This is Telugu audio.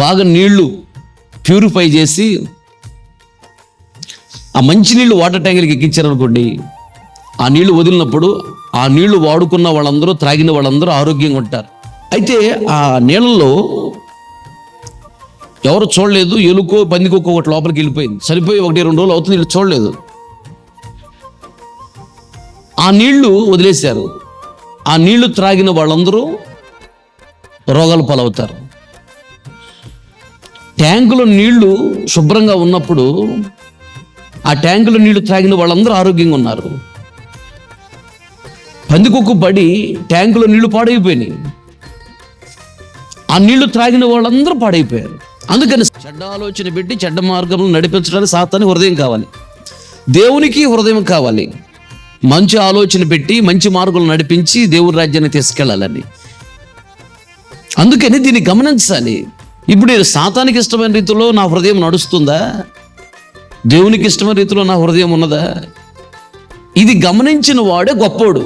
బాగా నీళ్లు ప్యూరిఫై చేసి ఆ మంచినీళ్ళు వాటర్ ట్యాంకులకి ఎక్కించారనుకోండి, ఆ నీళ్లు వదిలినప్పుడు ఆ నీళ్లు వాడుకున్న వాళ్ళందరూ, త్రాగిన వాళ్ళందరూ ఆరోగ్యంగా ఉంటారు. అయితే ఆ నీళ్ళల్లో ఎవరు చూడలేదు, ఎలుకో పందికొక్క ఒకటి లోపలికి వెళ్ళిపోయింది, సరిపోయి 1-2 రోజులు అవుతుంది, వీళ్ళు చూడలేదు. ఆ నీళ్లు వదిలేశారు. ఆ నీళ్లు త్రాగిన వాళ్ళందరూ రోగాలు పాలవుతారు. ట్యాంకులో నీళ్లు శుభ్రంగా ఉన్నప్పుడు ఆ ట్యాంకులో నీళ్లు త్రాగిన వాళ్ళందరూ ఆరోగ్యంగా ఉన్నారు. పందికొక్కు పడి ట్యాంకులో నీళ్లు పాడైపోయినాయి, ఆ నీళ్లు త్రాగిన వాళ్ళందరూ పాడైపోయారు. అందుకని చెడ్డ ఆలోచన పెట్టి చెడ్డ మార్గంలో నడిపించడానికి సాతానికి హృదయం కావాలి, దేవునికి హృదయం కావాలి. మంచి ఆలోచన పెట్టి మంచి మార్గంలో నడిపించి దేవుని రాజ్యాన్ని తీసుకెళ్ళాలని. అందుకని దీన్ని గమనించాలి. ఇప్పుడు సాతానికి ఇష్టమైన రీతిలో నా హృదయం నడుస్తుందా, దేవునికి ఇష్టమైన రీతిలో నా హృదయం ఉన్నదా? ఇది గమనించిన వాడే గొప్పోడు.